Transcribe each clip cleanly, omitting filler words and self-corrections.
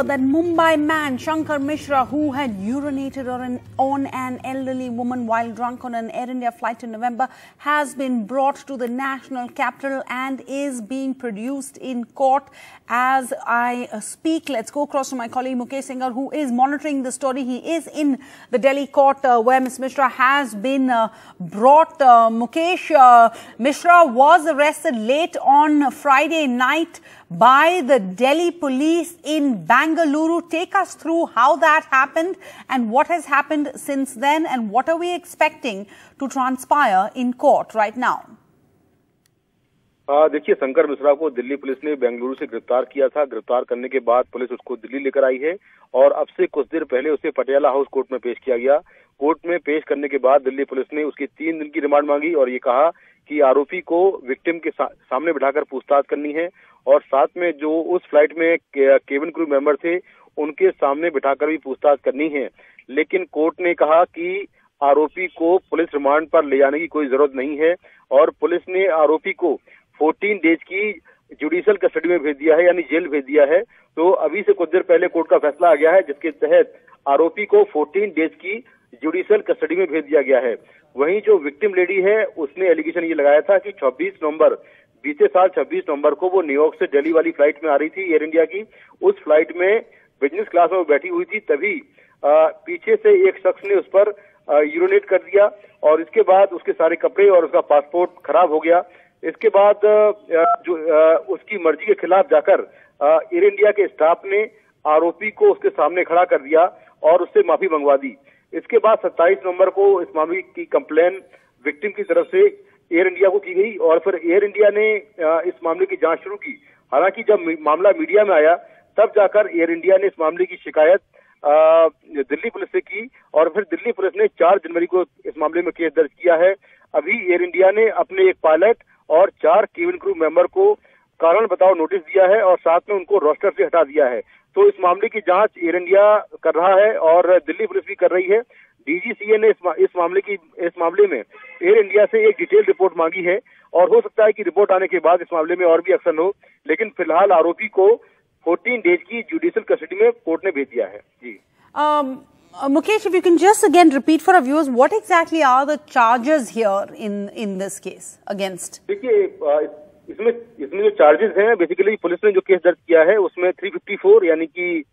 That Mumbai man, Shankar Mishra, who had urinated on an elderly woman while drunk on an Air India flight in November, has been brought to the national capital and is being produced in court as I speak. Let's go across to my colleague Mukesh Singh, who is monitoring the story. He is in the Delhi court where Ms. Mishra has been brought. Mukesh, Mishra was arrested late on Friday night by the Delhi police in Bangalore. Take us through how that happened and what has happened since then, and what are we expecting to transpire in court right now? देखिए, शंकर मिश्रा को Delhi police ने बेंगलुरु से गिरफ्तार किया था। गिरफ्तार करने के बाद पुलिस उसको दिल्ली लेकर आई है और अब से कुछ देर पहले उसे पटियाला हाउस कोर्ट में पेश किया गया। कोर्ट में पेश करने के बाद दिल्ली पुलिस ने उसकी 3 दिन की रिमांड मांगी और ये कहा कि आरोपी को विक्टिम के सामने बिठाकर पूछताछ करनी है और साथ में जो उस फ्लाइट में केबिन क्रू मेंबर थे उनके सामने बिठाकर भी पूछताछ करनी है। लेकिन कोर्ट ने कहा कि आरोपी को पुलिस रिमांड पर ले जाने की कोई जरूरत नहीं है और पुलिस ने आरोपी को 14 डेज की जुडिशियल कस्टडी में भेज दिया है, यानी जेल भेज दिया है। तो अभी से कुछ देर पहले कोर्ट का फैसला आ गया है जिसके तहत आरोपी को 14 डेज की जुडिशियल कस्टडी में भेज दिया गया है। वहीं जो विक्टिम लेडी है उसने एलिगेशन ये लगाया था कि 26 नवंबर बीते साल 26 नवंबर को वो न्यूयॉर्क से दिल्ली वाली फ्लाइट में आ रही थी, एयर इंडिया की। उस फ्लाइट में बिजनेस क्लास में बैठी हुई थी, तभी पीछे से एक शख्स ने उस पर यूरिनेट कर दिया और इसके बाद उसके सारे कपड़े और उसका पासपोर्ट खराब हो गया। इसके बाद उसकी मर्जी के खिलाफ जाकर एयर इंडिया के स्टाफ ने आरोपी को उसके सामने खड़ा कर दिया और उससे माफी मंगवा दी। इसके बाद 27 नवंबर को इस मामले की कंप्लेन विक्टिम की तरफ से एयर इंडिया को की गई और फिर एयर इंडिया ने इस मामले की जांच शुरू की। हालांकि जब मामला मीडिया में आया तब जाकर एयर इंडिया ने इस मामले की शिकायत दिल्ली पुलिस से की और फिर दिल्ली पुलिस ने 4 जनवरी को इस मामले में केस दर्ज किया है। अभी एयर इंडिया ने अपने एक पायलट और 4 केबिन क्रू मेंबर को कारण बताओ नोटिस दिया है और साथ में उनको रोस्टर से हटा दिया है। तो इस मामले की जांच एयर इंडिया कर रहा है और दिल्ली पुलिस भी कर रही है। डीजीसीए ने इस मामले में एयर इंडिया से एक डिटेल रिपोर्ट मांगी है और हो सकता है कि रिपोर्ट आने के बाद इस मामले में और भी एक्शन हो, लेकिन फिलहाल आरोपी को 14 डेज की जुडिशियल कस्टडी में कोर्ट ने भेज दिया है। जी Mukesh, if you can just again repeat for our viewers, what exactly are the charges here in this case against? देखिए, इसमें जो चार्जेस हैं, बेसिकली पुलिस ने जो केस दर्ज किया है उसमें 354 यानी कि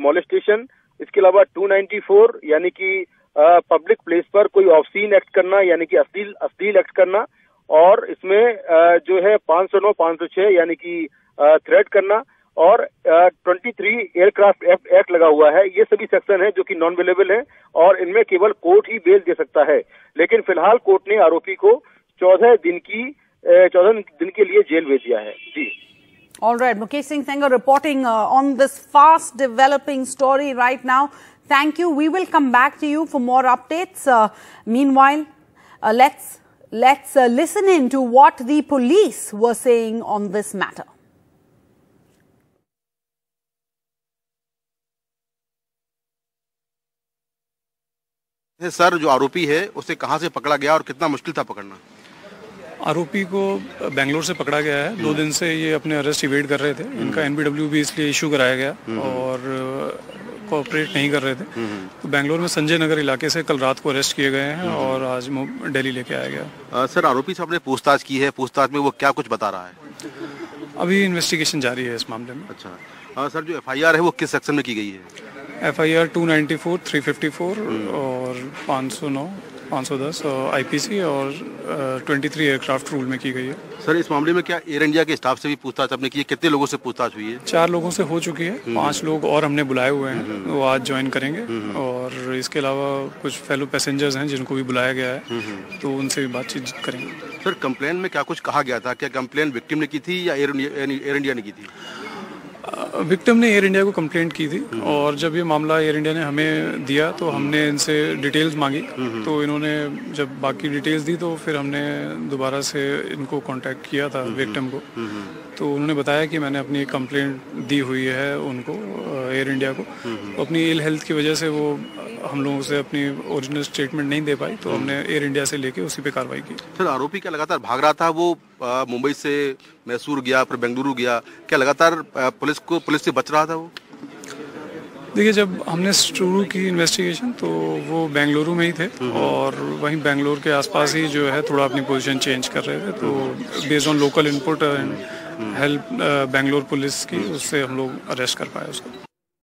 मॉलेस्टेशन, इसके अलावा 294 यानी कि पब्लिक प्लेस पर कोई ऑब्सीन एक्ट करना यानी कि अश्लील एक्ट करना, और इसमें जो है 509 506 यानी कि थ्रेट करना और 23 एयरक्राफ्ट एक्ट लगा हुआ है। ये सभी सेक्शन है जो कि नॉन अवेलेबल है और इनमें केवल कोर्ट ही बेल दे सकता है। लेकिन फिलहाल कोर्ट ने आरोपी को 14 दिन के लिए जेल भेज दिया है। जी। All right, Mukesh Singh Sengar reporting on this fast developing story right now. Thank you. We will come back to you for more updates. Meanwhile, let's listen in to what the police were saying on this matter. Sir, जो आरोपी है उसे कहां से पकड़ा गया और कितना मुश्किल था पकड़ना? आरोपी को बेंगलोर से पकड़ा गया है। 2 दिन से ये अपने अरेस्ट इवेड कर रहे थे। इनका एनबीडब्ल्यू भी इसलिए इशू कराया गया और कोऑपरेट नहीं कर रहे थे। तो बेंगलोर में संजय नगर इलाके से कल रात को अरेस्ट किए गए हैं और आज दिल्ली लेके आया गया। सर, आरोपी से आपने पूछताछ की है, पूछताछ में वो क्या कुछ बता रहा है? अभी इन्वेस्टिगेशन जारी है इस मामले में। अच्छा सर, जो एफआईआर है वो किस सेक्शन में की गई है? एफआईआर 294, 354 और 509, 510 आईपीसी और 23 एयरक्राफ्ट रूल में की गई है। सर, इस मामले में क्या एयर इंडिया के स्टाफ से भी पूछताछ आपने की है? कितने लोगों से पूछताछ हुई है? 4 लोगों से हो चुकी है। 5 लोग और हमने बुलाए हुए हैं, वो आज ज्वाइन करेंगे और इसके अलावा कुछ फेलो पैसेंजर्स हैं जिनको भी बुलाया गया है, तो उनसे भी बातचीत करेंगे। सर, कंप्लेन में क्या कुछ कहा गया था? क्या कंप्लेन विक्टिम ने की थी या एयर इंडिया ने की थी? विक्टिम ने एयर इंडिया को कंप्लेंट की थी और जब ये मामला एयर इंडिया ने हमें दिया तो हमने इनसे डिटेल्स मांगी। तो इन्होंने जब बाकी डिटेल्स दी तो फिर हमने दोबारा से इनको कांटेक्ट किया था विक्टिम को। तो उन्होंने बताया कि मैंने अपनी कंप्लेंट दी हुई है उनको, एयर इंडिया को। अपनी इल हेल्थ की वजह से वो हम लोगों से अपनी ओरिजिनल स्टेटमेंट नहीं दे पाई, तो हमने एयर इंडिया से लेके उसी पे कार्रवाई की। सर, आरोपी क्या लगातार भाग रहा था? वो मुंबई से मैसूर गया, फिर बेंगलुरु गया, क्या लगातार पुलिस से बच रहा था वो? देखिए, जब हमने शुरू की इन्वेस्टिगेशन तो वो बेंगलुरु में ही थे और वहीं बेंगलोर के आसपास ही जो है थोड़ा अपनी पोजीशन चेंज कर रहे थे। तो based on local input and help Bangalore police की, उससे हम लोग अरेस्ट कर पाए उसको।